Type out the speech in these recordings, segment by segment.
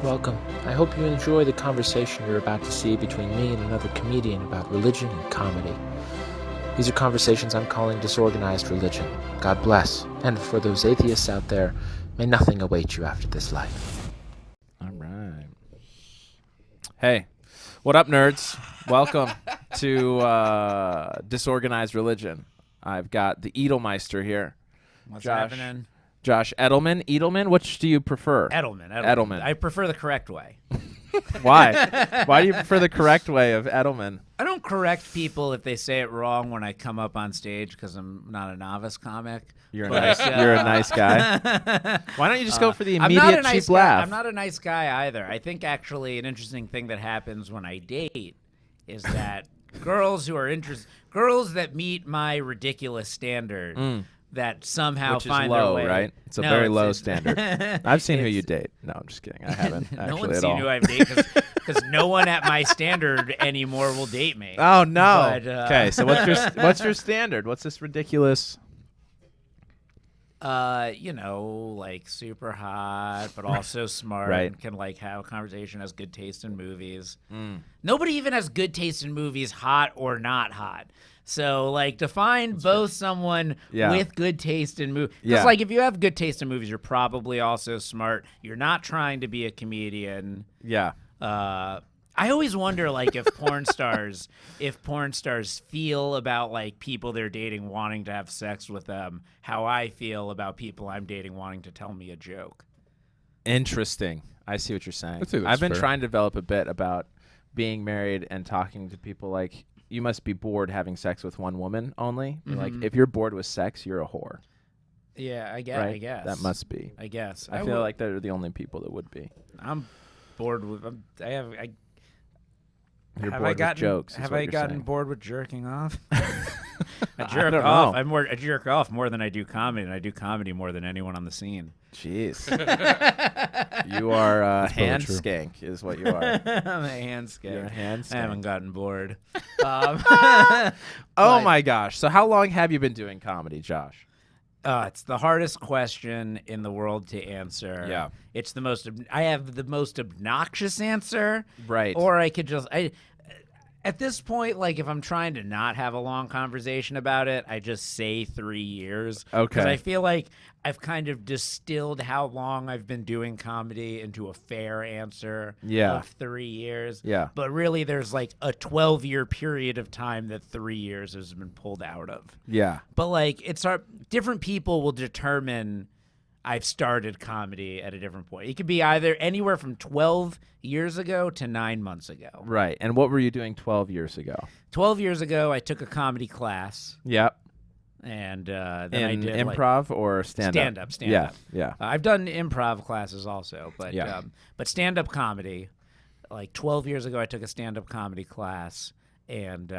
Welcome. I hope you enjoy the conversation you're about to see between me and another comedian about religion and comedy. These are conversations I'm calling Disorganized Religion. God bless. And for those atheists out there, may nothing await you after this life. All right. Hey, what up, nerds? Welcome to Disorganized Religion. I've got the Edelmeister here. What's Josh. happening? Josh Edelman. Edelman, which do you prefer? Edelman. I prefer the correct way. Why? Why do you prefer the correct way of Edelman? I don't correct people if they say it wrong when I come up on stage because I'm not a novice comic. You're a nice guy. Why don't you just go for the immediate cheap laugh? I'm not a nice guy either. I think actually an interesting thing that happens when I date is that girls that meet my ridiculous standard that somehow Which is find low, their way. right? It's a very low standard. I've seen who you date. No, I'm just kidding. I haven't no actually one's at seen all. who I've dated because no one at my standard anymore will date me. Oh no. But, okay, so what's your standard? What's this ridiculous? Like super hot, but also smart. Right. And can like have a conversation, has good taste in movies. Nobody even has good taste in movies, hot or not hot. So like to find both someone with good taste in movies. Because like if you have good taste in movies, you're probably also smart. You're not trying to be a comedian. Yeah. I always wonder, like, if porn stars feel about like people they're dating wanting to have sex with them, how I feel about people I'm dating wanting to tell me a joke. Interesting. I see what you're saying. I'd say that's I've been fair. trying to develop a bit about being married and talking to people like, you must be bored having sex with one woman only. Like, if you're bored with sex, you're a whore. Yeah, I guess. Right? I guess That must be. I guess. I feel like they're the only people that would be. I'm bored with. You're have bored I gotten with jokes. Have is what I you're gotten saying. bored with jerking off? I don't jerk off. know. I jerk off more than I do comedy, and I do comedy more than anyone on the scene. Jeez. You are hand true. skank is what you are. I'm a hand skank. You're a hand I haven't skank. gotten bored. Oh my gosh. So how long have you been doing comedy, Josh? It's the hardest question in the world to answer. Yeah. It's the most. I have the most obnoxious answer. Right. Or I could just. At this point, like if I'm trying to not have a long conversation about it, I just say 3 years. Okay. Because I feel like I've kind of distilled how long I've been doing comedy into a fair answer of 3 years. Yeah. But really, there's like a 12-year period of time that 3 years has been pulled out of. Yeah. But like different people will determine I've started comedy at a different point. It could be either anywhere from 12 years ago to 9 months ago. Right. And what were you doing 12 years ago? 12 years ago, I took a comedy class, Yep. and then In I did improv or stand-up? Stand up. Yeah. I've done improv classes also, but Yeah. but stand-up comedy. Like 12 years ago, I took a stand-up comedy class, and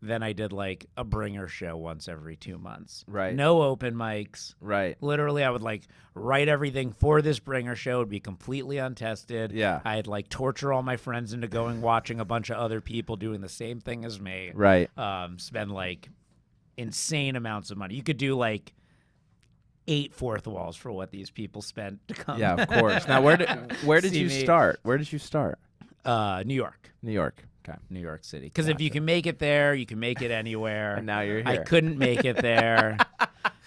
then I did like a bringer show once every 2 months. Right. No open mics. Right. Literally, I would like write everything for this bringer show. It would be completely untested. Yeah. I'd like torture all my friends into going watching a bunch of other people doing the same thing as me. Right. Spend like insane amounts of money. You could do like 8 fourth walls for what these people spent to come. Yeah, of course. Now, where did See you me. start? Where did you start? New York. New York. Okay. New York City. Because if you can make it there, you can make it anywhere. And now you're here. I couldn't make it there.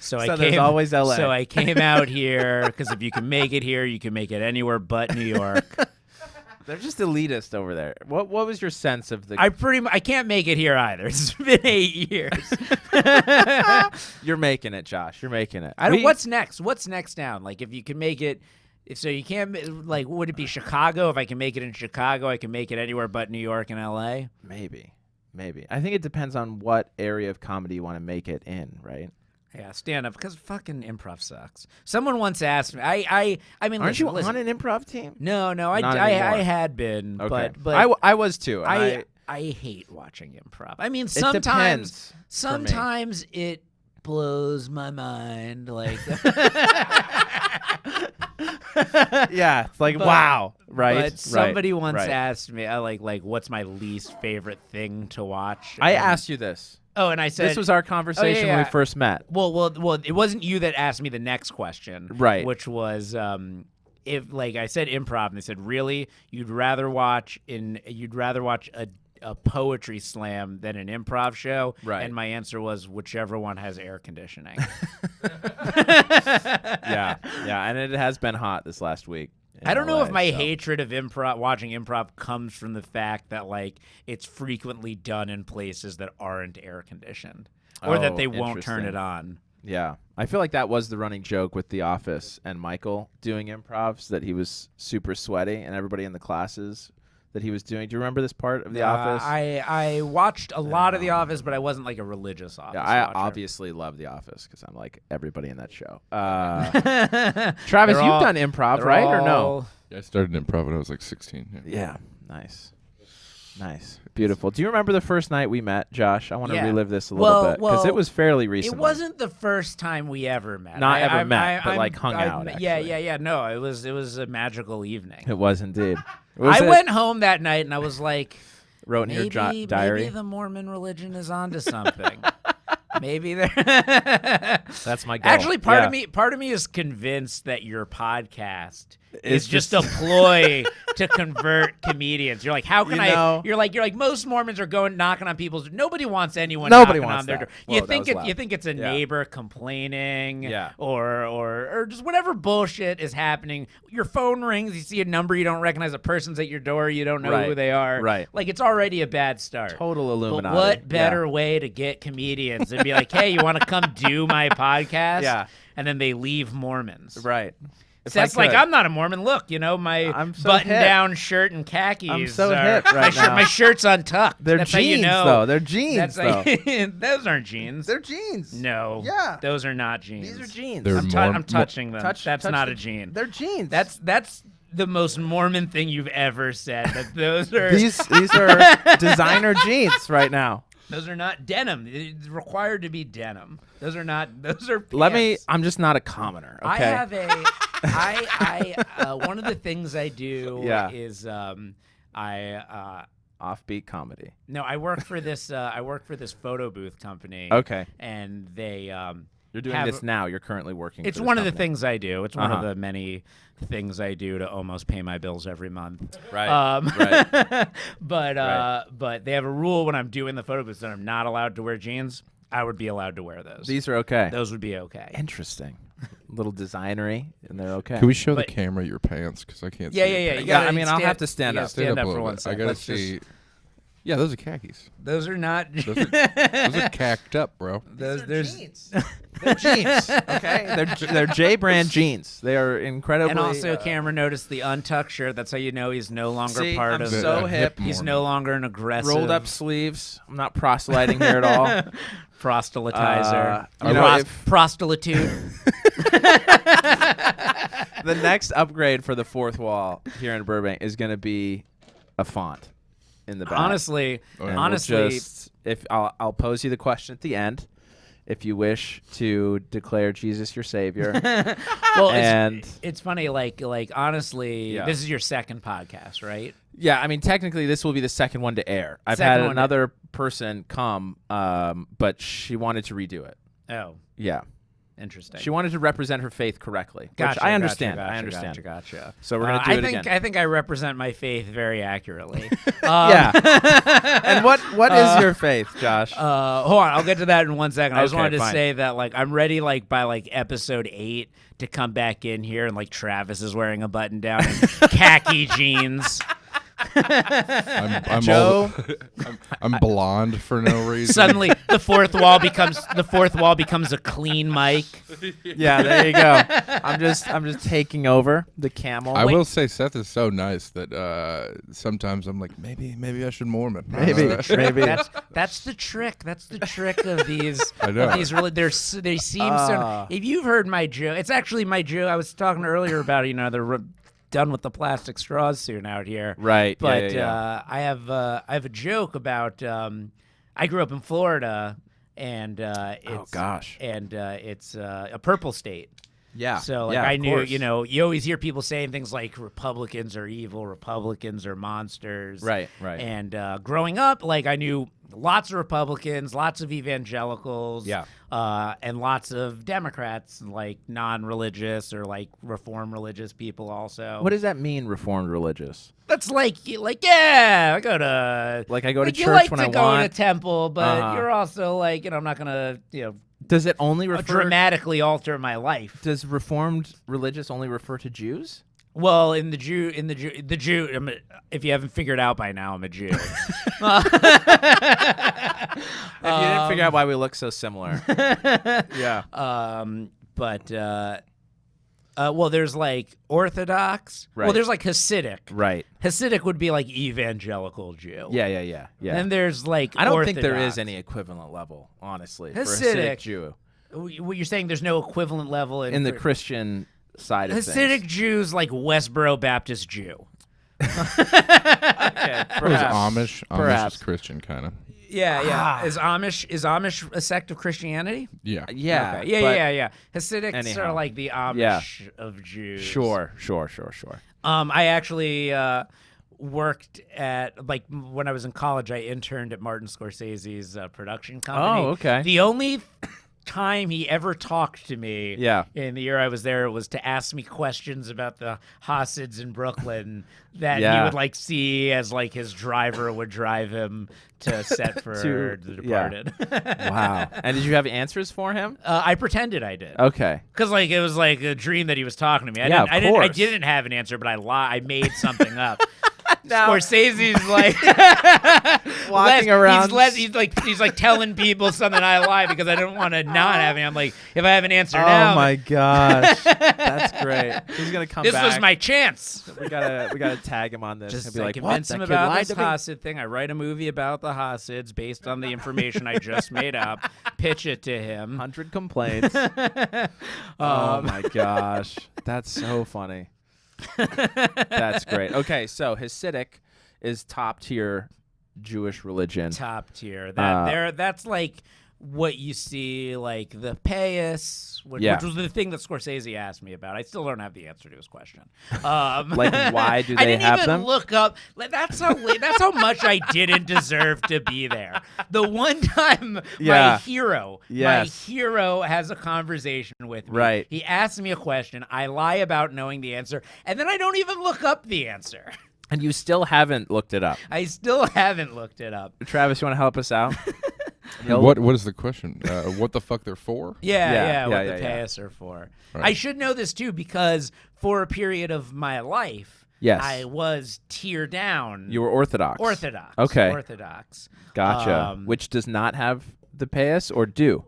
So there's always LA. So I came out here because if you can make it here, you can make it anywhere but New York. They're just elitist over there. What was your sense of the... I can't make it here either. It's been 8 years. You're making it, Josh. You're making it. What's next? What's next down? Like if you can make it... So you can't, like, would it be Chicago? If I can make it in Chicago, I can make it anywhere but New York and L.A.? Maybe. I think it depends on what area of comedy you want to make it in, right? Yeah, stand up, because fucking improv sucks. Someone once asked me, I mean, Aren't you listen. on an improv team? No, Not I anymore. had been, Okay. but I was too. and I hate watching improv. I mean, depends sometimes it blows my mind, like. Yeah, it's like, wow, right? But somebody once right. asked me, like, what's my least favorite thing to watch? I And- asked you this. Oh, and I said This was our conversation when we first met. Well, it wasn't you that asked me the next question, Right. Which was, if like I said improv, and they said, really, you'd rather watch a poetry slam than an improv show? Right. And my answer was whichever one has air conditioning. Yeah, and it has been hot this last week. I don't know LA, if my hatred of watching improv comes from the fact that like it's frequently done in places that aren't air conditioned, or that they won't turn it on. Yeah, I feel like that was the running joke with The Office and Michael doing improvs, that he was super sweaty, and everybody in the classes that he was doing. Do you remember this part of The Office? I watched a lot of The Office, but I wasn't like a religious Office Yeah, I watcher. obviously love The Office because I'm like everybody in that show. Travis, you've done improv, right, or no? Yeah, I started improv when I was like 16. Yeah, nice. Beautiful. Do you remember the first night we met, Josh? I want to relive this a little bit because it was fairly recent. It wasn't the first time we ever met. Not ever met, but like hung out. Yeah. No, it was a magical evening. It was indeed. I went home that night and I was like, wrote in your diary. Maybe the Mormon religion is onto something. Maybe they're That's my goal. Actually, part of me is convinced that your podcast is just a ploy to convert comedians. You're like, how can You're like most Mormons are going knocking on people's. Nobody wants anyone knocking on their door. Whoa, you think it's a neighbor complaining, or just whatever bullshit is happening. Your phone rings, you see a number you don't recognize, a person's at your door, you don't know who they are. Right. Like it's already a bad start. Total Illuminati. But what better way to get comedians and be like, hey, you want to come do my podcast? Yeah. And then they leave Mormons. Right. So that's like, I'm not a Mormon. Look, my button-down shirt and khakis. I'm so hip right now. My shirt's untucked. They're that's jeans, how you know. though. They're jeans, though. Those aren't jeans. They're jeans. No. Yeah. Those are not jeans. These are jeans. I'm touching them. That's not a jean. They're jeans. That's the most Mormon thing you've ever said. That those are these are designer jeans right now. Those are not denim. It's required to be denim. Those are pants. I'm just not a commoner, okay? I have one of the things I do is offbeat comedy. No, I work for this photo booth company. Okay. And they You're doing this now. You're currently working. It's one of the things I do. It's one of the many things I do to almost pay my bills every month. Right. Right. But they have a rule when I'm doing the photo booths that I'm not allowed to wear jeans. I would be allowed to wear those. These are okay. Those would be okay. Interesting. A little designery, and they're okay. Can we show the camera your pants? Because I can't see. Yeah. I'll have to stand up. Stand up for one 1 second. I gotta see. Yeah, those are khakis. Those are not. Those are cacked up, bro. They're jeans. They're jeans. Okay, they're J brand jeans. They are incredibly. And also, Cameron noticed the untucked shirt. That's how you know he's no longer part I'm of. so hip. He's no longer an aggressive. Rolled up sleeves. I'm not proselyting here at all. Proselytizer. Prostitute. The next upgrade for the fourth wall here in Burbank is going to be a font in the back. Honestly, if I'll pose you the question at the end, if you wish to declare Jesus your savior. Well, it's funny. Like honestly, this is your second podcast, right? Yeah, I mean, technically, this will be the second one to air. I've had another person come, but she wanted to redo it. Oh, yeah. Interesting. She wanted to represent her faith correctly. Gotcha, which I understand. Gotcha. So we're gonna do it again. I think I represent my faith very accurately. Yeah. And what is your faith, Josh? Hold on, I'll get to that in 1 second. I just wanted to fine. say that I'm ready by episode 8 to come back in here and Travis is wearing a button down and khaki jeans. I'm blonde for no reason. Suddenly, the fourth wall becomes a clean mic. Yeah, there you go. I'm just taking over the camel. I will say Seth is so nice that sometimes I'm like, maybe I should Mormon. Maybe. That's the trick. That's the trick of these. I know. Of these they seem so. If you've heard my joke, it's actually my joke. I was talking earlier about they're done with the plastic straws soon out here, right? But I have a joke about. I grew up in Florida, and it's a purple state. Yeah. So I knew, you always hear people saying things like Republicans are evil, Republicans are monsters. Right. And growing up, I knew lots of Republicans, lots of evangelicals, and lots of Democrats, like non-religious or like Reform religious people also. What does that mean, Reformed religious? That's like I go to church you like when to I go want. to temple, but you're also like, I'm not gonna, Does it only refer dramatically alter my life? Does Reformed religious only refer to Jews? Well, the Jew, if you haven't figured out by now, I'm a Jew. If you didn't figure out why we look so similar. Yeah. Well, there's like Orthodox. Right. Well, there's like Hasidic. Right. Hasidic would be like evangelical Jew. Yeah. And there's like I don't Orthodox. think there is any equivalent level, honestly, for Hasidic. Hasidic Jew. What you're saying, there's no equivalent level In the Christian side of Hasidic things. Jews, like Westboro Baptist Jew. Okay, It was Amish. Amish Perhaps. is Christian, kind of. Yeah. Is Amish a sect of Christianity? Yeah. Yeah. Okay. Yeah. Hasidics anyhow. are like the Amish of Jews. Sure. I actually worked at, like, when I was in college, I interned at Martin Scorsese's production company. Oh, okay. The only time he ever talked to me in the year I was there was to ask me questions about the Hasids in Brooklyn that he would like see as like his driver would drive him to set for The Departed. Wow. And did you have answers for him? I pretended I did. Okay. Because like it was like a dream that he was talking to me. I didn't have an answer, but I made something up. Scorsese's like walking around. He's like telling people something I lie because I don't want to not have it. I'm like, if I have an answer now. Oh my gosh, that's great. He's gonna come this back. was my chance. We gotta tag him on this. Just He'll be like, convince what? him That kid about lied this to me? Hasid thing. I write a movie about the Hasids based on the information I just made up. Pitch it to him. 100 complaints. Oh my gosh, that's so funny. That's great. Okay, so Hasidic is top tier Jewish religion. Top tier. That's like what you see, like the payas, which was the thing that Scorsese asked me about. I still don't have the answer to his question. Like, why do I they didn't have even them? look up. Like, that's how much I didn't deserve to be there. The one time my hero has a conversation with me. Right. He asks me a question. I lie about knowing the answer, and then I don't even look up the answer. And you still haven't looked it up. I still haven't looked it up. Travis, you want to help us out? What is the question? What the fuck they're for? What the payas are for. Right. I should know this too because for a period of my life, I was tier down. You were Orthodox. Okay. Orthodox. Gotcha. Which does not have the payas or do?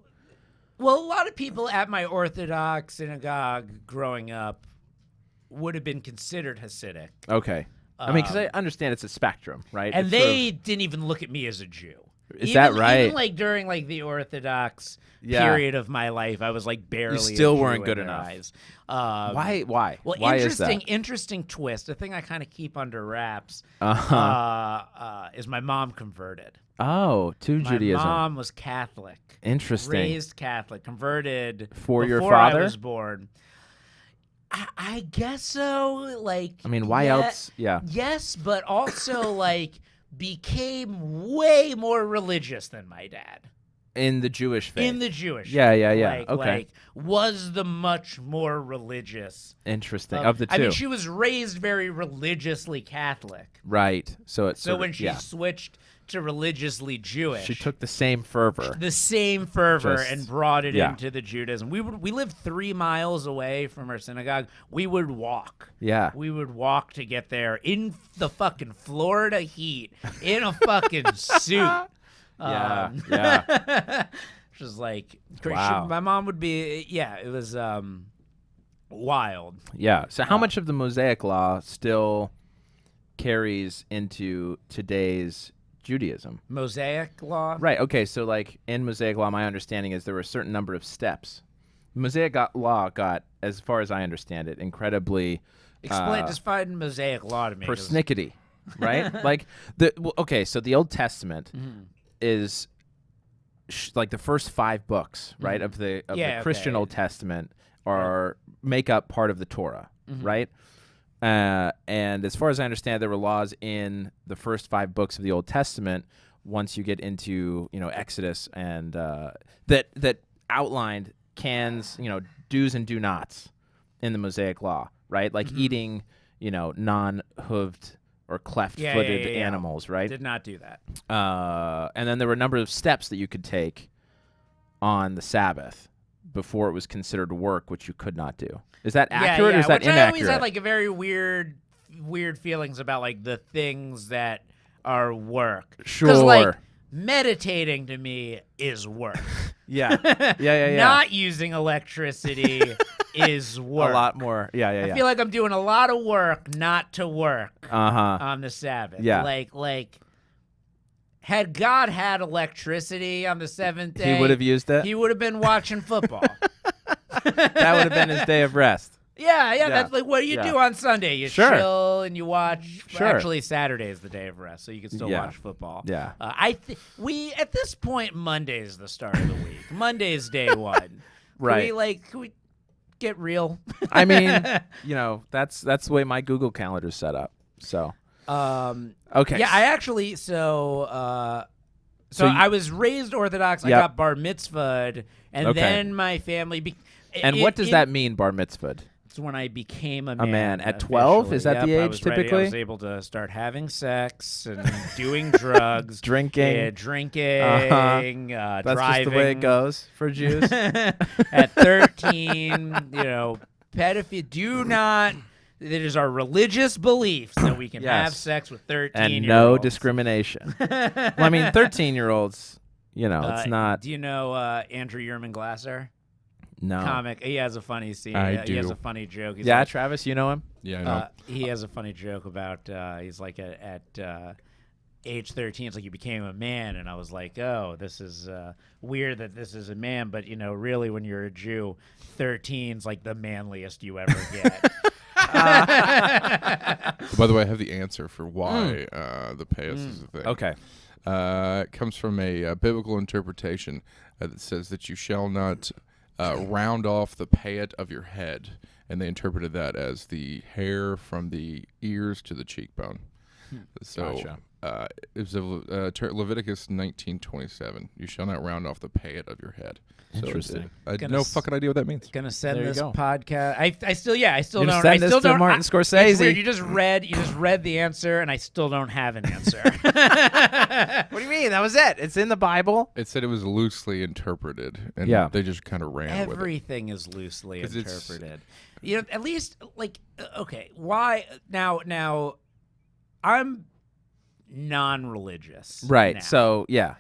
Well, a lot of people at my Orthodox synagogue growing up would have been considered Hasidic. Okay. I mean, because I understand it's a spectrum, right? And they didn't even look at me as a Jew. Is that right? Even like during like the Orthodox period of my life, I was like barely. You still a Jew weren't good in their enough. eyes. Why? Well, Why is that? Interesting twist. The thing I kind of keep under wraps is my mom converted. Oh, to Judaism. My mom was Catholic. Interesting. Raised Catholic, converted For your before father? I was born. I guess so. Like, I mean, why else? Yeah. Yes, but also like became way more religious than my dad. In the Jewish faith. In the Jewish Yeah. faith. Okay. Like, was the much more religious. Interesting. Of the two. I mean, she was raised very religiously Catholic. Right. So it's So when she switched to religiously Jewish, she took the same fervor. And brought it into the Judaism. We lived 3 miles away from our synagogue. We would walk. Yeah. We would walk to get there in the fucking Florida heat in a fucking suit. Yeah. Which was like, wow. My mom would be, it was wild. Yeah. So how much of the Mosaic Law still carries into today's Judaism? Mosaic Law? Right. Okay. So like in Mosaic Law, my understanding is there were a certain number of steps. Mosaic Law got, as far as I understand it, incredibly define Mosaic Law to me. Persnickety, right? Like so the Old Testament is like the first 5 books, right, of the Christian Old Testament make up part of the Torah, right? And as far as I understand, there were laws in the first 5 books of the Old Testament once you get into Exodus and that outlined cans, do's and do nots in the Mosaic Law, right? Like eating, non-hooved or cleft-footed animals, right? Did not do that. And then there were a number of steps that you could take on the Sabbath before it was considered work, which you could not do. Is that accurate or is that inaccurate? I always had like a very weird feelings about like the things that are work. Sure. Because like meditating to me is work. Yeah. Not using electricity is work. A lot more. Yeah. I feel like I'm doing a lot of work not to work on the Sabbath. Yeah. Like had God had electricity on the seventh day, he would have used it. He would have been watching football. That would have been his day of rest. Yeah. That's like what do you do on Sunday? You chill and you watch. Sure. Actually, Saturday is the day of rest, so you can still watch football. Yeah. We at this point, Monday is the start of the week. Monday is day one. Right. Can we get real? I mean, that's the way my Google Calendar's set up. So. Okay. Yeah, I actually so I was raised Orthodox. I got bar mitzvahed, and then my family. And what does that mean, bar mitzvahed? It's when I became a man. At 12? Is that the age I was typically? Ready. I was able to start having sex and doing drugs, drinking, driving. That's just the way it goes for Jews. At 13, pedophilia. Do not. It is our religious beliefs that we can have sex with 13-year-olds. And no discrimination. Well, I mean, 13-year-olds, it's not. Do you know Andrew Yerman Glasser? No. Comic. He has a funny scene. He has a funny joke. He's Travis, you know him? Yeah, I know. He has a funny joke about he's like at age 13, it's like you became a man, and I was like, oh, this is weird that this is a man, but really when you're a Jew, 13's like the manliest you ever get. By the way, I have the answer for why the payas is a thing. Okay. It comes from a biblical interpretation that says that you shall not round off the payat of your head, and they interpreted that as the hair from the ears to the cheekbone. So gotcha. It was Leviticus 19:27. You shall not round off the payat of your head. Interesting. I had no fucking idea what that means. Gonna send There you this go. podcast. I still You're don't. Send I this still to don't. Martin Scorsese. It's weird. You just read the answer, and I still don't have an answer. What do you mean? That was it. It's in the Bible. It said it was loosely interpreted, and they just kind of ran with it. Everything is loosely interpreted. At least okay. Why now? I'm non-religious, right? Now. So yeah.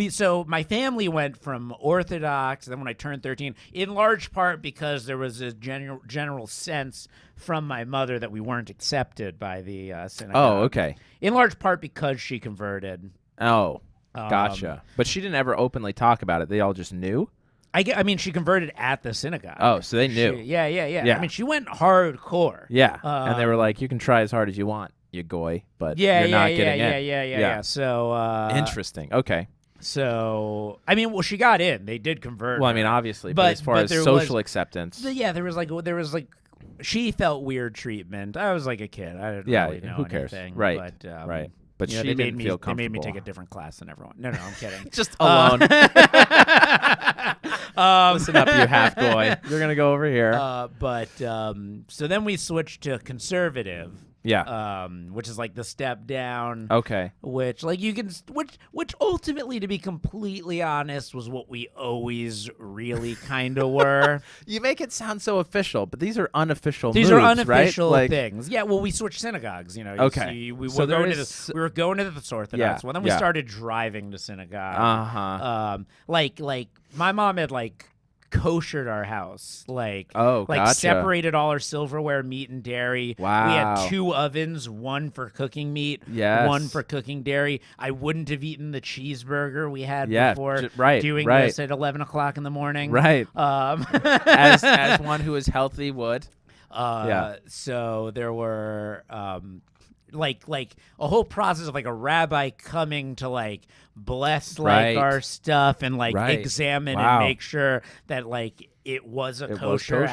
So my family went from Orthodox, and then when I turned 13, in large part because there was a general sense from my mother that we weren't accepted by the synagogue. Oh, okay. In large part because she converted. Oh, gotcha. But she didn't ever openly talk about it. They all just knew. I mean, she converted at the synagogue. Oh, so they knew. Yeah. I mean, she went hardcore. Yeah, and they were like, "You can try as hard as you want, you goy, but you're not getting in." Yeah. So interesting. Okay. So I mean, she got in. They did convert. Well, her. I mean, obviously, but as far as social acceptance, there was like she felt weird treatment. I was like a kid. I didn't really know who cares? anything. Right. But, right. But she they didn't feel They comfortable. made me take a different class than everyone. No, I'm kidding. Just alone. Listen up, you half goy. You're gonna go over here. So then we switched to conservative. Yeah. Which is like the step down. Okay. Which which ultimately, to be completely honest, was what we always really kind of were. You make it sound so official, but these are unofficial These moves, are unofficial right? things. Yeah, well, we switched synagogues, Okay. We So were going to the Orthodox. Yeah, Well, then we started driving to synagogue. Like my mom had koshered our house, gotcha. separated all our silverware, meat and dairy. Wow. We had 2 ovens, one for cooking meat, one for cooking dairy. I wouldn't have eaten the cheeseburger we had before doing this at 11 o'clock in the morning. Right. As one who is healthy would. So there were like a whole process of a rabbi coming to bless our stuff and examine and make sure that it was a kosher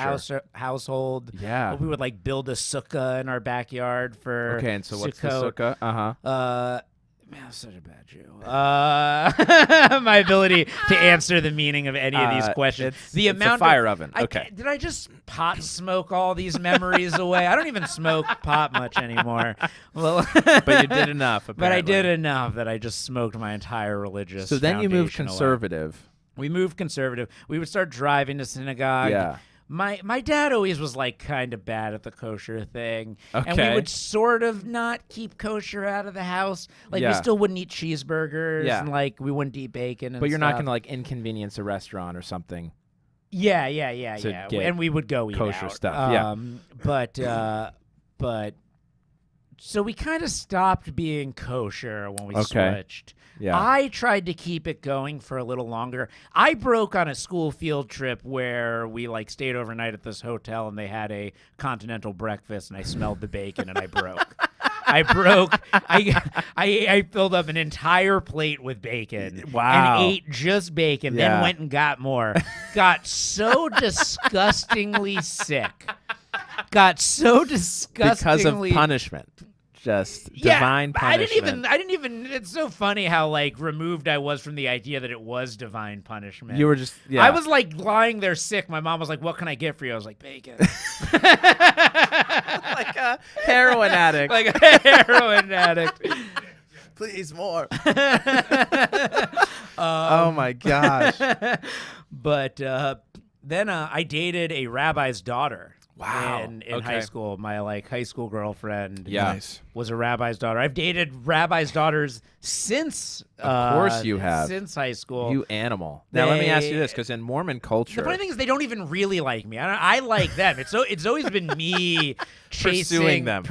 household. Yeah. We would build a sukkah in our backyard for Okay, and so what's the sukkah? Man, I'm such a bad Jew. My ability to answer the meaning of any of these questions. It's a fire oven. Okay. Did I just pot smoke all these memories away? I don't even smoke pot much anymore. Well, but you did enough, apparently. But I did enough that I just smoked my entire religious. So then you moved foundation away. Conservative. We moved conservative. We would start driving to synagogue. Yeah. My dad always was like kind of bad at the kosher thing. Okay. And we would sort of not keep kosher out of the house. Like we Yeah. still wouldn't eat cheeseburgers and like we wouldn't eat bacon and But you're not stuff. going to like inconvenience a restaurant or something. Yeah. to get And we would go eat kosher out. stuff. But so we kind of stopped being kosher when we switched. Yeah. I tried to keep it going for a little longer. I broke on a school field trip where we like stayed overnight at this hotel and they had a continental breakfast and I smelled the bacon and I broke. I filled up an entire plate with bacon. Wow. And ate just bacon, Yeah. then went and got more. Got so disgustingly sick. Because of punishment. Just divine punishment. I didn't even it's so funny how like removed I was from the idea that it was divine punishment. You were just I was like lying there sick. My mom was like, "What can I get for you?" I was like, "Bacon." like a heroin addict. Like a heroin addict. Please more. Oh my gosh. But then I dated a rabbi's daughter. Wow. In high school, my like high school girlfriend was a rabbi's daughter. I've dated rabbi's daughters since. Of course you have. Since high school. You animal. Now let me ask you this, because in Mormon culture, the funny thing is they don't even really like me. I like them. It's always been me pursuing them.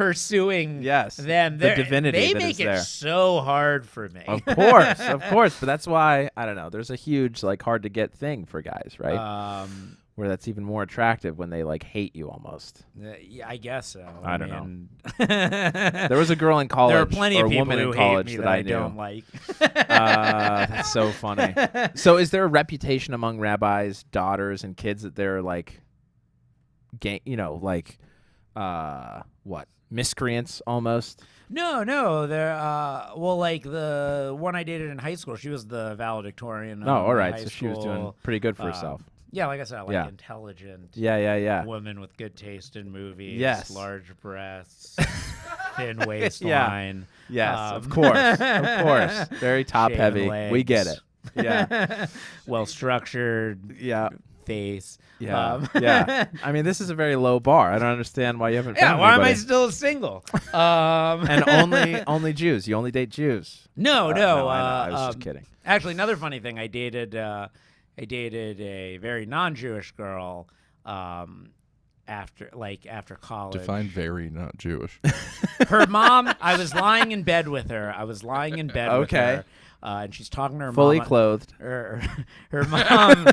Yes. them. The divinity They that make is there. it so hard for me. Of course. But that's why I don't know. There's a huge like hard to get thing for guys, right? Where that's even more attractive when they like hate you almost. Yeah, I guess so. I don't know. There was a girl in college, there are plenty or of a people woman who in college hate me that I I knew. don't like. That's so funny. So, is there a reputation among rabbis' daughters and kids that they're like, what, miscreants almost? No, they're well, like the one I dated in high school, she was the valedictorian. Oh, all right. High So school. she was doing pretty good for herself. Yeah, like I said, I like intelligent. Yeah. Woman with good taste in movies. Yes. Large breasts, thin waistline. Yes, of course. Very top heavy. legs. We get it. Yeah. Well structured. Yeah. Face. Yeah. I mean, this is a very low bar. I don't understand why you haven't found why am I anybody. still single? And only Jews. You only date Jews. No. I know. I was just kidding. Actually, another funny thing, I dated a very non-Jewish girl after college. Define very not Jewish. Her mom, I was lying in bed with her. With her. And she's talking to her fully mom. Clothed. Her mom,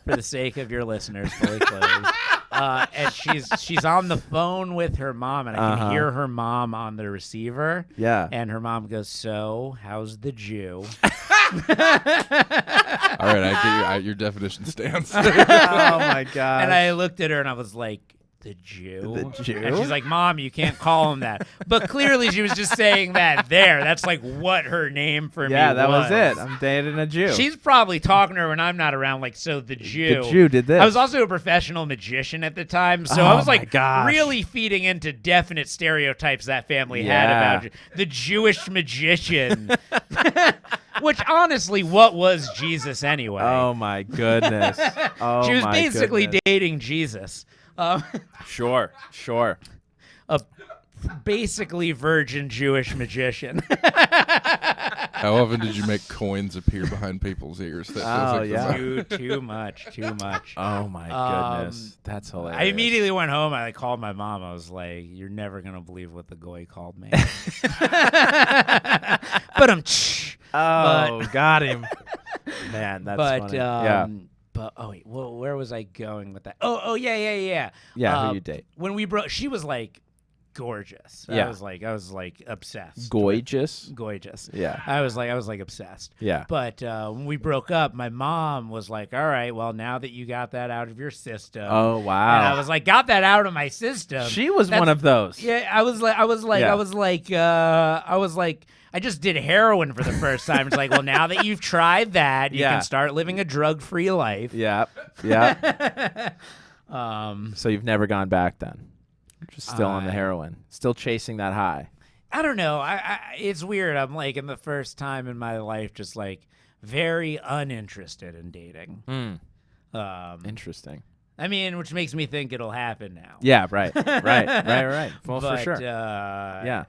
for the sake of your listeners, fully clothed. And she's on the phone with her mom, and I can hear her mom on the receiver. Yeah. And her mom goes, "So, how's the Jew?" All right, I get your definition stands. Oh my god! And I looked at her and I was like, "The Jew?" The Jew? And she's like, "Mom, you can't call him that." But clearly she was just saying that there. That's like what her name for me was. Yeah, that was it. I'm dating a Jew. She's probably talking to her when I'm not around, like, so the Jew. The Jew did this. I was also a professional magician at the time, so I was like really feeding into definite stereotypes that family had about the Jewish magician. Which, honestly, what was Jesus anyway? Oh, my goodness. Oh, she was my basically goodness. dating Jesus. Sure. A basically virgin Jewish magician. How often did you make coins appear behind people's ears? That feels like Too much. Oh, my goodness. That's hilarious. I immediately went home. I called my mom. I was like, "You're never going to believe what the goy called me." Got him. Man, that's funny. But wait, where was I going with that? Oh yeah. Yeah, who you date? When we broke, she was like gorgeous. Yeah. I was like obsessed. Gorgeous. Gorgeous. Yeah. I was like obsessed. Yeah. But when we broke up, my mom was like, "All right, well, now that you got that out of your system." Oh, wow. And I was like, "Got that out of my system." She was one of those. Yeah, I was like, I just did heroin for the first time. It's like, well, now that you've tried that, you can start living a drug-free life. Yeah. Yeah. So you've never gone back then? Just still on the heroin, still chasing that high. I don't know. It's weird. I'm like in the first time in my life, just like very uninterested in dating. Interesting. I mean, which makes me think it'll happen now. Yeah, right. Right. Well, But, for sure. Yeah.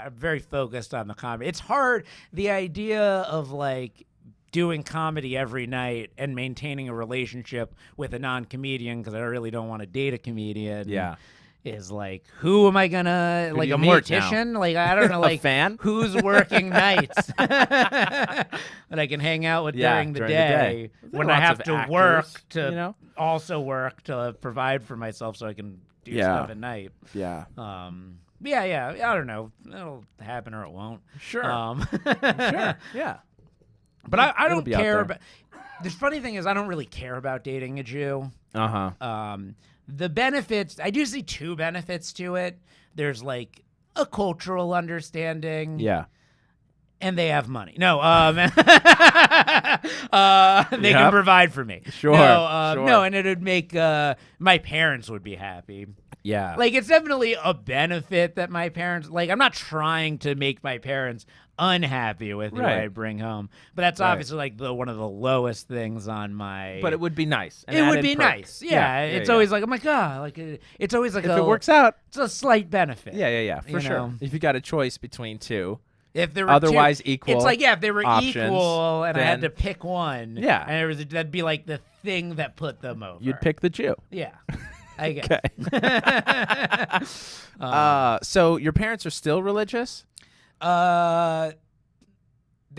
I'm very focused on the comedy. It's hard. The idea of like doing comedy every night and maintaining a relationship with a non-comedian, because I really don't want to date a comedian. Yeah. Is like, who am I gonna like do a you meet mortician? now? Like, I don't know, like A fan? who's working nights that I can hang out with during the day when I have to work to also work to provide for myself so I can do stuff at night. Yeah. Yeah. I don't know. It'll happen or it won't. Sure. Sure. Yeah. But I don't be out care there. about. The funny thing is, I don't really care about dating a Jew. The benefits, I do see two benefits to it. There's like a cultural understanding. Yeah. And they have money. No, they can provide for me. Sure. No, and it would make my parents would be happy. Yeah. Like, it's definitely a benefit that my parents, like, I'm not trying to make my parents unhappy with who I bring home, but that's obviously like one of the lowest things on my. But it would be nice. It would be nice. Yeah. It's always like, oh my God, like it's always like if it works out, it's a slight benefit. Yeah, for sure. Know? If you got a choice between two. If they were otherwise equal, it's like if they were options, equal and I then, had to pick one, and that'd be like the thing that put them over. You'd pick the Jew. Yeah, I guess. Okay. So your parents are still religious? They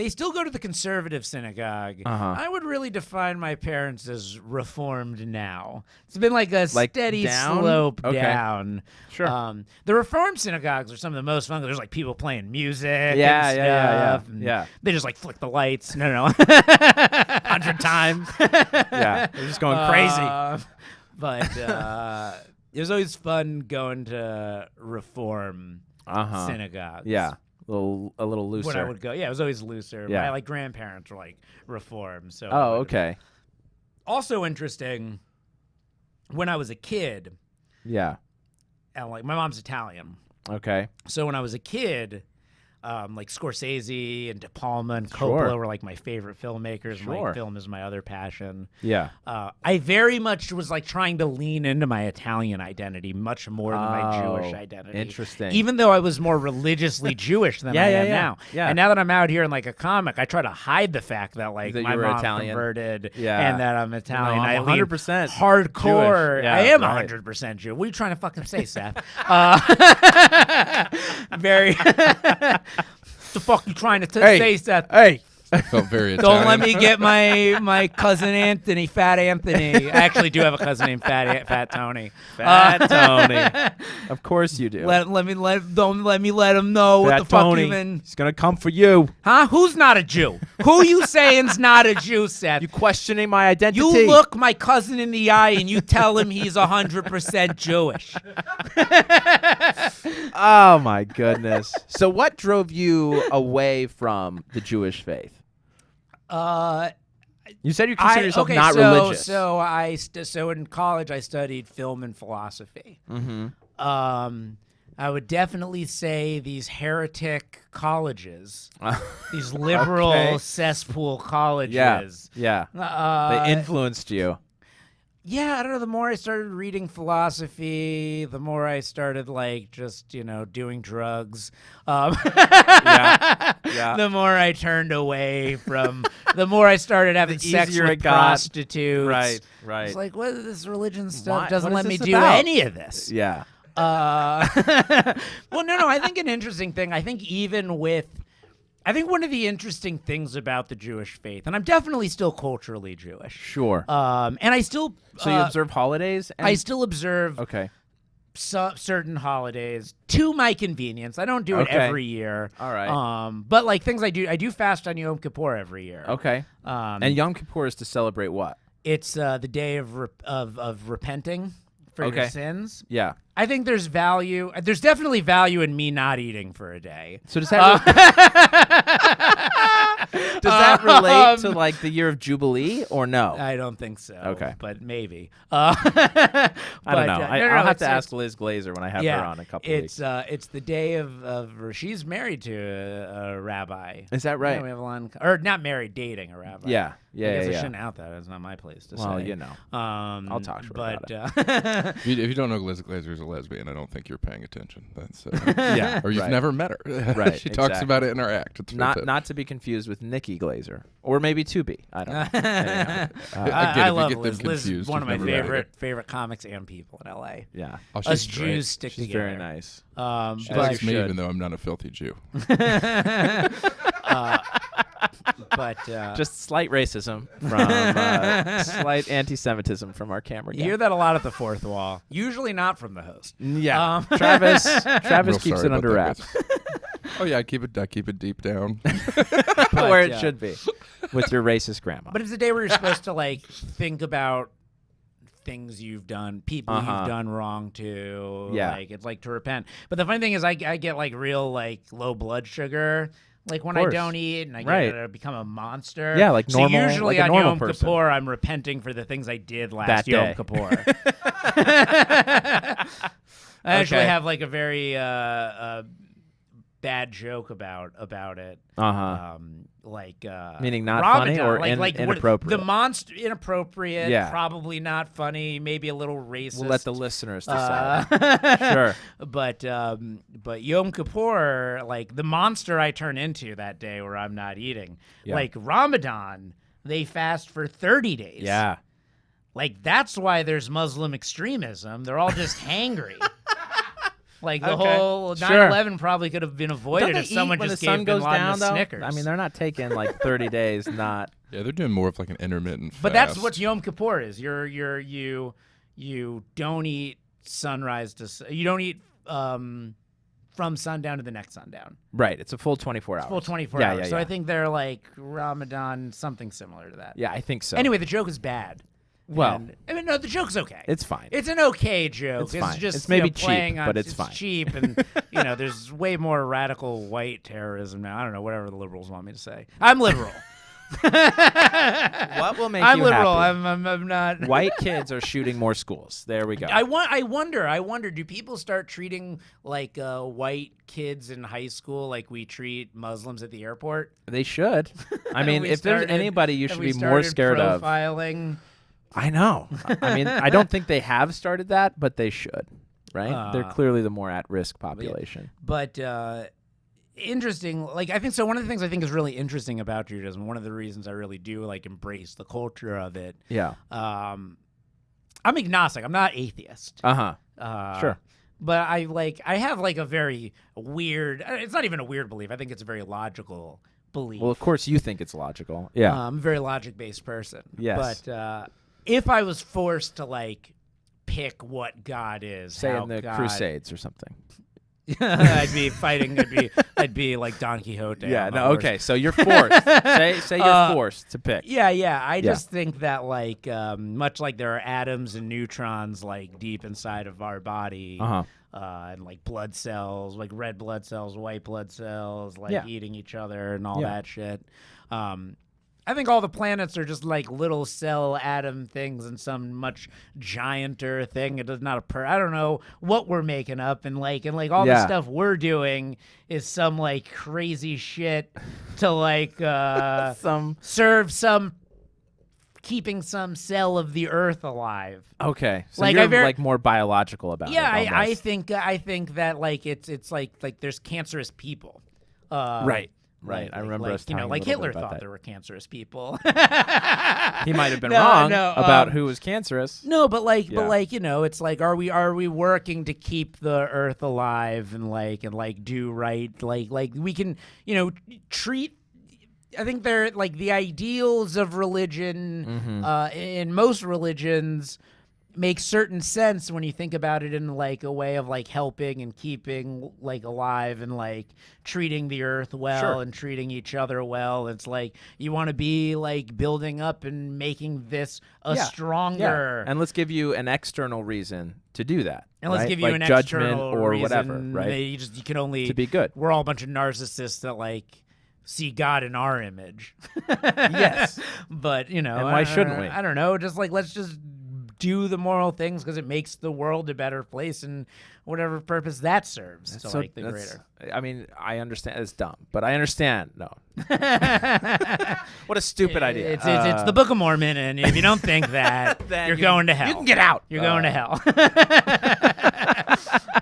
still go to the conservative synagogue. I would really define my parents as reformed now. It's been like a steady slope down. Sure. The reformed synagogues are some of the most fun. There's like people playing music and stuff. Yeah. They just like flick the lights. No. 100 times. Yeah. They're just going crazy. But it was always fun going to reform synagogues. Yeah. A little looser. When I would go, it was always looser. Yeah. My like grandparents were like reformed. So okay. Also interesting. When I was a kid. Yeah. And like my mom's Italian. Okay. So when I was a kid, like Scorsese and De Palma and Coppola were like my favorite filmmakers. Sure. Like film is my other passion. Yeah. I very much was like trying to lean into my Italian identity much more than my Jewish identity. Interesting. Even though I was more religiously Jewish than I am now. Yeah. And now that I'm out here in like a comic, I try to hide the fact that like that my you were mom Italian. converted Yeah. and that I'm Italian. No, I'm I 100% hardcore. Jewish. Yeah, I am right. 100% Jew. What are you trying to fucking say, Seth? Very. The fuck you trying to say, Seth? Hey. I felt very Italian. Don't let me get my cousin Anthony, Fat Anthony. I actually do have a cousin named Fat Tony. Fat Tony. Of course you do. Don't let me let him know Fat what the fuck Tony. even. He's gonna come for you. Huh? Who's not a Jew? Who you saying's not a Jew, Seth? You questioning my identity? You look my cousin in the eye and you tell him he's 100% Jewish. Oh my goodness. So what drove you away from the Jewish faith? You said you consider yourself not religious. So in college I studied film and philosophy. Mm-hmm. I would definitely say these heretic colleges, these liberal cesspool colleges. Yeah. They influenced you. Yeah, I don't know. The more I started reading philosophy, the more I started like just doing drugs. The more I turned away from. The more I stared having sex with prostitutes. Right. It's like, what is this religion stuff? What Doesn't let me this do about? any of this. Yeah. Well, no. I think an interesting thing. I think one of the interesting things about the Jewish faith, and I'm definitely still culturally Jewish. Sure. And I still. So you observe holidays? I still observe. Okay. certain holidays to my convenience. I don't do it every year. All right. But like things I do fast on Yom Kippur every year. Okay. And Yom Kippur is to celebrate what? It's the day of repenting for your sins. Yeah. I think there's value. There's definitely value in me not eating for a day. So does that does that relate to like the year of Jubilee or no? I don't think so. Okay, but maybe. I don't know. I'll have to ask Liz Glazer when I have her on a couple weeks. It's the day of she's married to a rabbi. Is that right? Yeah, we have a lot or not married, dating a rabbi. Yeah. I guess I shouldn't out that. It's not my place to say. Well, you know. I'll talk to her about it. If you don't know Liz Glazer is a lesbian, I don't think you're paying attention. That's yeah, or you've never met her. Right. She talks about it in our act. It's not to be confused with Nikki Glazer, or maybe to be. I don't know. Again, I love you get Liz. them confused, Liz is one of my never favorite comics and people in LA. Yeah, us Jews stick She's together. very nice. She likes me, even though I'm not a filthy Jew. But just slight racism from slight anti-Semitism from our camera guy. You hear that a lot at the fourth wall. Usually not from the host. Yeah, Travis keeps it under wraps. Oh yeah, I keep it deep down, where it should be, with your racist grandma. But it's a day where you're supposed to like think about things you've done, people you've done wrong to. Yeah, like it's like to repent. But the funny thing is, I get like real like low blood sugar. Like when I don't eat and I get become a monster. Yeah, like normal. So usually like on Yom person. Kippur, I'm repenting for the things I did last Yom Kippur. I actually have like a very bad joke about it. Meaning not Ramadan, funny or inappropriate. The monster inappropriate. Yeah. Probably not funny. Maybe a little racist. We'll let the listeners decide. Sure. But Yom Kippur, like the monster I turn into that day where I'm not eating. Yeah. Like Ramadan, they fast for 30 days. Yeah. Like that's why there's Muslim extremism. They're all just hangry. Like the whole 9/11 probably could have been avoided if someone just gave Bin Laden a Snickers. I mean, they're not taking like 30 days. Not. Yeah, they're doing more of like an intermittent fast. But that's what Yom Kippur is. You don't eat sunrise to you don't eat from sundown to the next sundown. Right. It's a full 24 hours. Full 24 hours. Yeah. So I think they're like Ramadan, something similar to that. Yeah, I think so. Anyway, the joke is bad. Well, I mean, no, the joke's okay. It's fine. It's an okay joke. It's fine. Just it's maybe cheap, but it's fine. It's cheap, and there's way more radical white terrorism now. I don't know, whatever the liberals want me to say. I'm liberal. What will make I'm you liberal. happy? I'm not. White kids are shooting more schools. There we go. I wonder. Do people start treating like white kids in high school like we treat Muslims at the airport? They should. I mean, if there's anybody you should be more scared of. Profiling. I know. I mean, I don't think they have started that, but they should. Right? They're clearly the more at-risk population. But interesting. Like I think so. One of the things I think is really interesting about Judaism, one of the reasons I really do like embrace the culture of it. Yeah. I'm agnostic. I'm not atheist. Sure. But I have like a very weird. It's not even a weird belief. I think it's a very logical belief. Well, of course you think it's logical. Yeah. I'm a very logic-based person. Yes. But if I was forced to like pick what God is, say in the Crusades or something. I'd be fighting. I'd be like Don Quixote. Yeah. No. Okay. So you're forced. say you're forced to pick. Yeah. I just think that like much like there are atoms and neutrons like deep inside of our body, and like blood cells, like red blood cells, white blood cells, like eating each other and all that shit. I think all the planets are just like little cell atom things and some much gianter thing. It is not I don't know what we're making up and like all the stuff we're doing is some like crazy shit to like serve some keeping some cell of the earth alive. Okay. So like you're like more biological about it. Yeah, I think that like it's like there's cancerous people. Right. Right, I remember us talking like a little Hitler bit about thought that. there were cancerous people. He might have been wrong about who was cancerous. No, but it's like, are we working to keep the earth alive and do right? Like we can, treat. I think they're like the ideals of religion. In most religions, makes certain sense when you think about it in like a way of like helping and keeping like alive and like treating the earth well and treating each other well. It's like you want to be like building up and making this stronger. And let's give you an external reason to do that. And let's give you like an judgment external or reason. whatever, right? You can only to be good. We're all a bunch of narcissists that like see God in our image. Yes. But, you know, and why shouldn't we? I don't know. Just like, let's just do the moral things because it makes the world a better place and whatever purpose that serves to like the greater. I mean, I understand it's dumb, but I understand. No. What a stupid idea. It's the Book of Mormon, and if you don't think that, you're going to hell. You can get out. You're going to hell.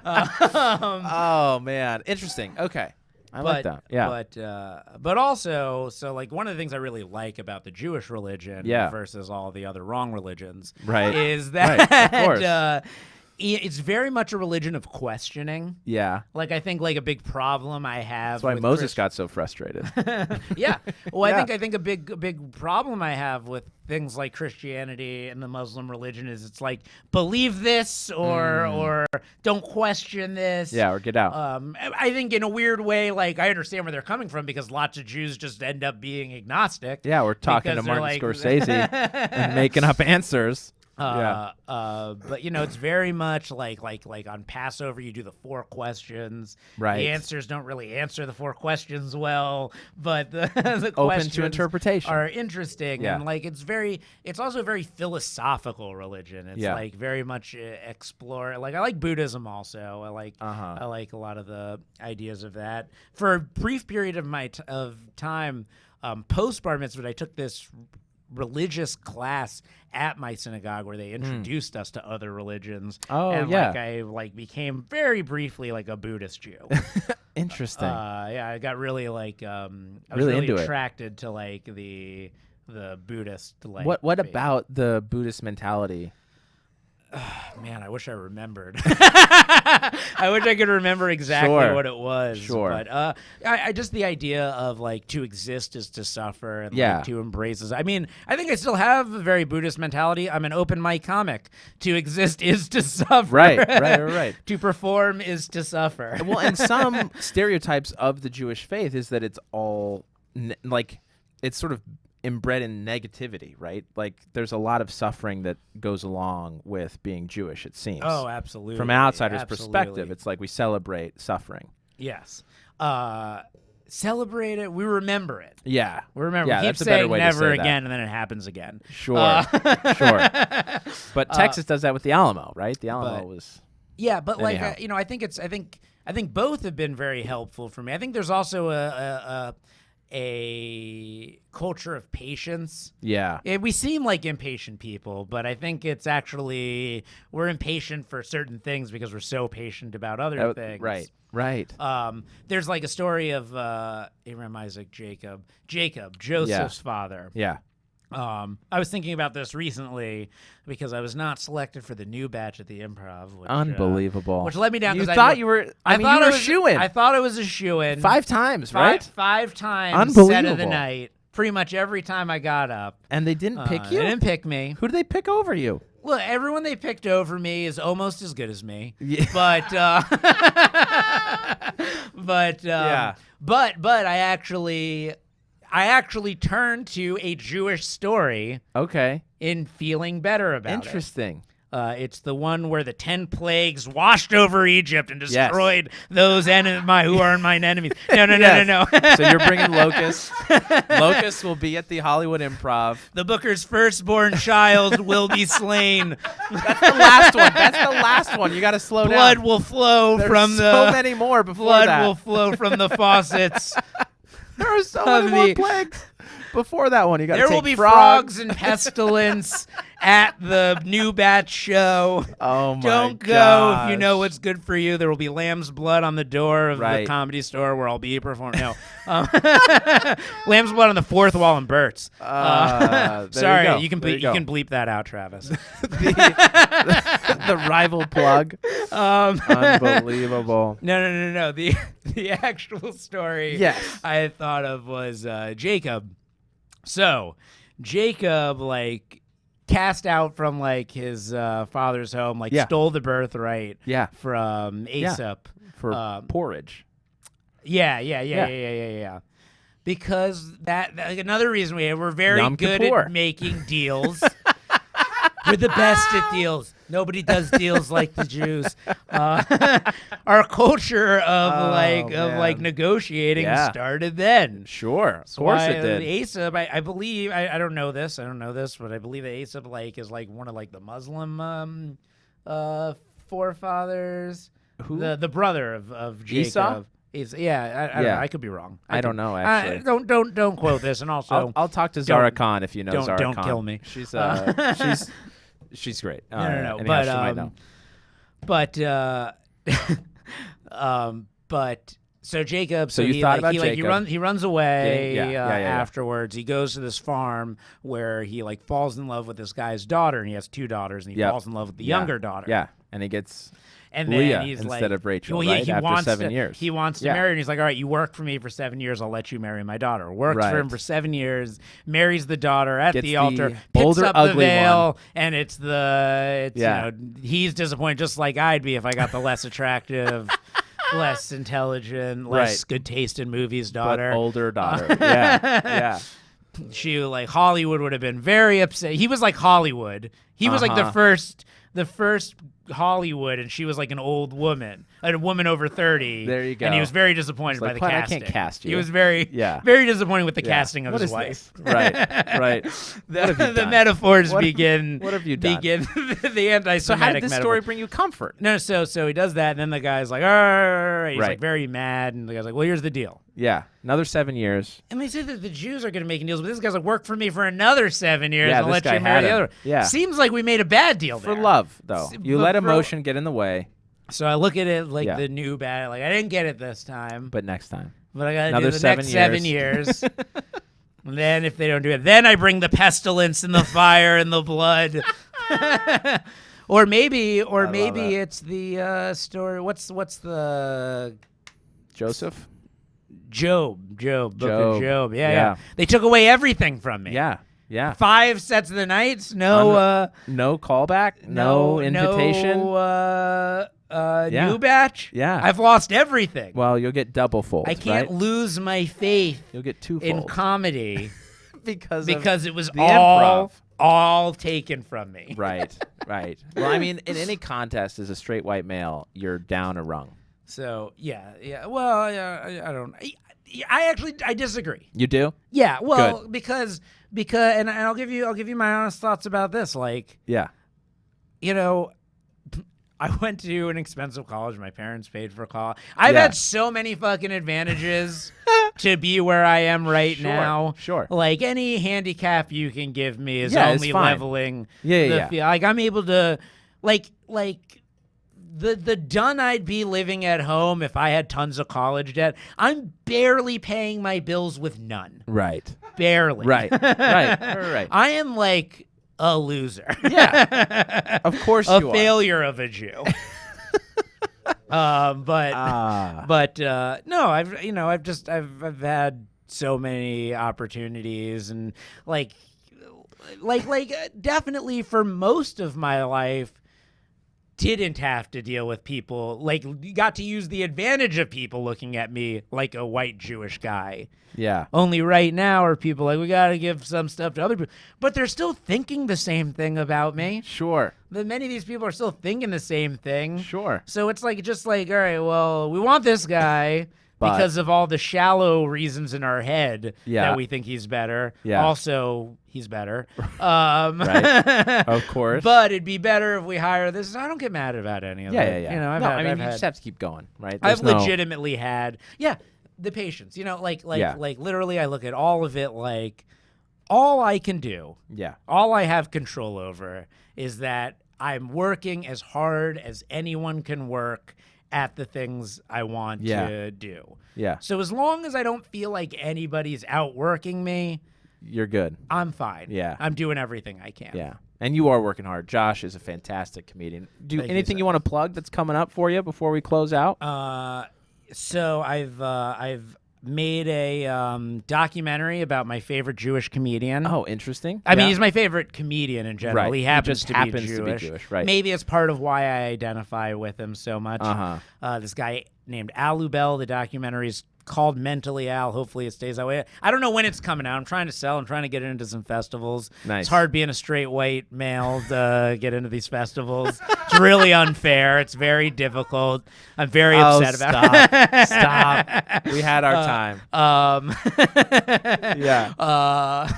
Oh, man. Interesting. Okay. I like that. Yeah. But also, so like one of the things I really like about the Jewish religion versus all the other wrong religions is that of course. It's very much a religion of questioning. Yeah. Like I think like a big problem I have. That's why Moses got so frustrated. Yeah. Well, I think a big problem I have with things like Christianity and the Muslim religion is it's like believe this or don't question this. Yeah, or get out. I think in a weird way, like I understand where they're coming from because lots of Jews just end up being agnostic. Yeah, we're talking to Martin Scorsese and making up answers. But you know, it's very much like on Passover, you do the 4 questions. Right. The answers don't really answer the 4 questions well, but the open questions to interpretation are interesting. And like it's also a very philosophical religion. It's like very much explore. Like I like Buddhism also. I like a lot of the ideas of that. For a brief period of my time, post bar mitzvah, I took this religious class at my synagogue where they introduced us to other religions. I became very briefly like a Buddhist Jew. Interesting. I got really like I was really really into attracted to like the Buddhist like what faith. about the Buddhist mentality? Man, I wish I remembered. I wish I could remember exactly what it was. Sure. But I just the idea of like to exist is to suffer and like, to embrace this. I mean, I think I still have a very Buddhist mentality. I'm an open mic comic. To exist is to suffer. Right. To perform is to suffer. Well, and some stereotypes of the Jewish faith is that it's all like it's sort of inbred in negativity, right? Like there's a lot of suffering that goes along with being Jewish, it seems. Oh, absolutely. From an outsider's perspective, it's like we celebrate suffering. Yes. Celebrate it. We remember it. Yeah. We remember. Yeah, Keep that's a better saying way never to say again, that. and then it happens again. Sure. Sure. But Texas does that with the Alamo, right? The Alamo was... Yeah, but anyhow. like, I think both have been very helpful for me. I think there's also a culture of patience. Yeah. We seem like impatient people, but I think it's actually we're impatient for certain things because we're so patient about other things. Right. There's like a story of Abraham, Isaac, Jacob, Joseph's father. Yeah. I was thinking about this recently because I was not selected for the new batch at the Improv. Which, Unbelievable. Which let me down. You thought you were. I mean, you were a shoo-in. I thought it was a shoo-in. 5 times, right? 5 times. Unbelievable. Set of the night. Pretty much every time I got up. And they didn't pick you? They didn't pick me. Who did they pick over you? Look, everyone they picked over me is almost as good as me. Yeah. But I actually turned to a Jewish story. Okay. In feeling better about it. Interesting. It's the one where the 10 plagues washed over Egypt and destroyed those who are mine enemies. No. So you're bringing locusts. Locusts will be at the Hollywood Improv. The Booker's firstborn child will be slain. That's the last one. You got to slow down. Blood will flow from so many more before blood that. will flow from the faucets. There are so many more plagues. Before that one, you got to take There will be frogs and pestilence at the new batch show. Oh my Don't go if you know what's good for you. There will be lamb's blood on the door of the Comedy Store where I'll be performing. No, lamb's blood on the 4th wall in Burt's. Sorry, you can bleep that out, Travis. the rival plug. Unbelievable. No. The actual story I thought of was Jacob. So, Jacob, like, cast out from like his father's home, like stole the birthright from Aesop for porridge. Yeah. Because that like, another reason we're very Yom good Kippur. at making deals. We're the best at deals. Nobody does deals like the Jews. Our culture of negotiating started then. Sure, of course it did. Aesop, I believe, I don't know this, but I believe that Aesop like is like one of like the Muslim forefathers. Who? The brother of Jacob. Esau? I don't know. I could be wrong. I don't know actually. Don't quote this. And also, I'll talk to Zara Khan if you know Zara Khan. Don't kill me. She's great. No. But so Jacob. So you thought about Jacob. He runs away. Afterwards, he goes to this farm where he like falls in love with this guy's daughter, and he has 2 daughters, and he falls in love with the younger daughter. Yeah, and he gets. And Leah then he's instead like, of Rachel, well, right? he After 7 years. He wants to marry her, and he's like, all right, you work for me for 7 years, I'll let you marry my daughter. Works for him for 7 years, marries the daughter at the altar, picks older, up the veil, one. And he's disappointed just like I'd be if I got the less attractive, less intelligent, less good taste in movies daughter. But older daughter. Yeah. She like Hollywood would have been very upset. He was like Hollywood. He was like the first Hollywood, and she was like an old woman, a woman over 30. There you go. And he was very disappointed by the casting. I can't cast you. He was very disappointed with the casting of his wife. Right. The metaphors begin. What have you done? Begin the anti-Semitic. So how did this metaphor. story bring you comfort? No, so he does that, and then the guy's like, "Arr!" He's like very mad, and the guy's like, "Well, here's the deal." Yeah, another 7 years. And they say that the Jews are going to make deals, but this guy's like, work for me for another 7 years. Yeah, I'll let you marry the other. Yeah. Seems like we made a bad deal there. For love, though. You let emotion get in the way. So I look at it like the new bad. Like, I didn't get it this time. But next time. But I got to do the next 7 years. And then if they don't do it, then I bring the pestilence and the fire and the blood. Or maybe it's the story. What's the... Joseph? Book of Job. Yeah. They took away everything from me. Yeah. 5 sets of the nights. No callback. No invitation. New batch. Yeah. I've lost everything. Well, you'll get double fold. I can't lose my faith. You'll get twofold in comedy because it was improv. All taken from me. Right. Well, I mean, in any contest as a straight white male, you're down a rung. So yeah. Well, I don't. I disagree. You do? Yeah. Well, good. because and I'll give you my honest thoughts about this. Like, I went to an expensive college. My parents paid for college. I've had so many fucking advantages to be where I am right now. Sure. Like, any handicap you can give me is only leveling. Yeah. Like, I'm able to, like the done I'd be living at home if I had tons of college debt. I'm barely paying my bills with none. Right. Barely. Right. I am like a loser. Yeah. Of course you are. A failure of a Jew. No, I've had so many opportunities, and like definitely for most of my life didn't have to deal with people, like, got to use the advantage of people looking at me like a white Jewish guy. Yeah. Only right now are people like, we got to give some stuff to other people. But they're still thinking the same thing about me. Sure. Many of these people are still thinking the same thing. Sure. So it's like, just like, all right, well, we want this guy because of all the shallow reasons in our head that we think he's better. Yeah. Also, he's better. Right. Of course. But it'd be better if we hire this. I don't get mad about any of it. Yeah. You know, you just have to keep going, right? I've legitimately had, the patience. You know, like literally, I look at all of it like all I can do. Yeah. All I have control over is that I'm working as hard as anyone can work at the things I want to do. Yeah. So as long as I don't feel like anybody's outworking me, you're good. I'm fine. Yeah. I'm doing everything I can. Yeah. And you are working hard. Josh is a fantastic comedian. Anything you want to plug that's coming up for you before we close out? So I've made a documentary about my favorite Jewish comedian. Oh, interesting. I mean, he's my favorite comedian in general. Right. He happens, just to, happens be to be Jewish. Right. Maybe it's part of why I identify with him so much. This guy named Al Lubell. The documentary's called Mentally Al. Hopefully it stays that way. I don't know when it's coming out. I'm trying to get it into some festivals. Nice. It's hard being a straight white male to get into these festivals. It's really unfair. It's very difficult. I'm very upset about it. Stop. We had our time. Yeah.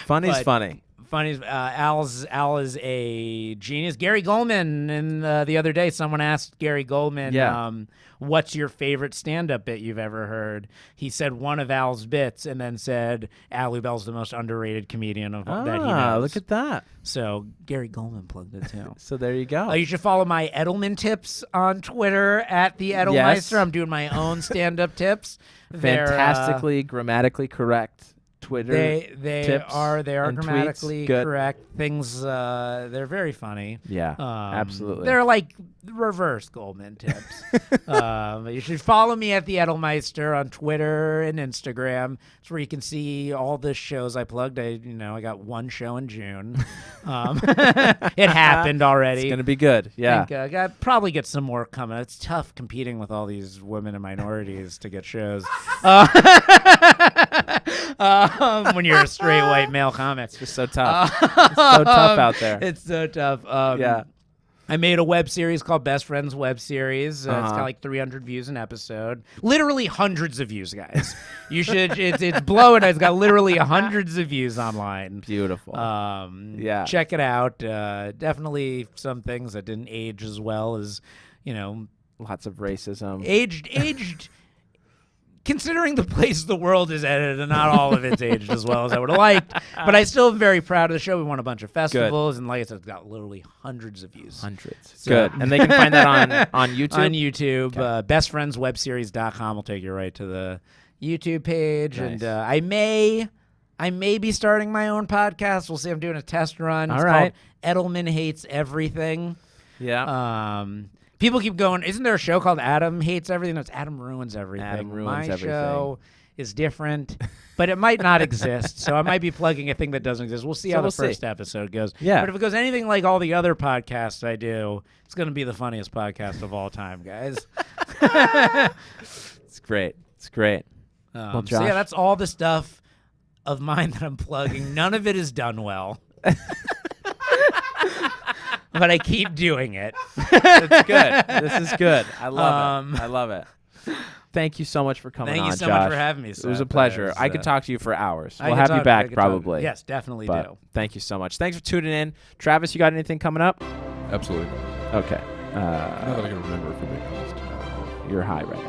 Funny's funny. Al is a genius. Gary Goldman, and the other day someone asked Gary Goldman, what's your favorite stand-up bit you've ever heard? He said one of Al's bits, and then said Al Lubell's the most underrated comedian that he knows. Look at that. So Gary Goldman plugged it too. So there you go. You should follow my Edelman tips on Twitter at the Edelmeister. Yes. I'm doing my own stand-up tips. Fantastically, grammatically correct. Twitter they tips are and grammatically tweets. correct things. They're very funny. Yeah, absolutely. They're like reverse Goldman tips. You should follow me at the Edelmeister on Twitter and Instagram. It's where you can see all the shows I plugged. I got one show in June. It happened already. It's gonna be good. Yeah, I think, probably get some more coming. It's tough competing with all these women and minorities to get shows. When you're a straight white male comic. It's just so tough. It's so tough out there. It's so tough. Yeah. I made a web series called Best Friends Web Series. It's got like 300 views an episode. Literally hundreds of views, guys. You should. It's blowing. It's got literally hundreds of views online. Beautiful. Yeah. Check it out. Definitely some things that didn't age as well as, lots of racism. Aged. Considering the place the world is headed, and not all of it's aged as well as I would have liked, but I still am very proud of the show. We won a bunch of festivals, and like I said, it's got literally hundreds of views. So, good. And they can find that on YouTube? On YouTube. Okay. BestFriendsWebSeries.com will take you right to the YouTube page. Nice. And I may be starting my own podcast. We'll see. I'm doing a test run. It's called Edelman Hates Everything. Yeah. People keep going, isn't there a show called Adam Hates Everything? No, it's Adam Ruins Everything. Adam Ruins My Everything. show is different, but it might not exist, so I might be plugging a thing that doesn't exist. We'll see how the first episode goes. Yeah. But if it goes anything like all the other podcasts I do, it's going to be the funniest podcast of all time, guys. It's great. It's great. So yeah, that's all the stuff of mine that I'm plugging. None of it is done well. But I keep doing it. It's good. This is good. I love it. I love it. Thank you so much for coming on, Thank you so Josh. much for having me, Seth. It was a pleasure. I could talk to you for hours. We'll have you back probably. Yes, definitely but do. Thank you so much. Thanks for tuning in. Travis, you got anything coming up? Absolutely not. Okay. Not that I can remember, if I'm being honest. You're high right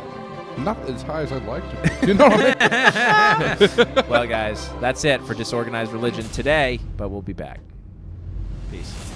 now. Not as high as I'd like to be. You know what I mean? Well, guys, that's it for Disorganized Religion today, but we'll be back. Peace.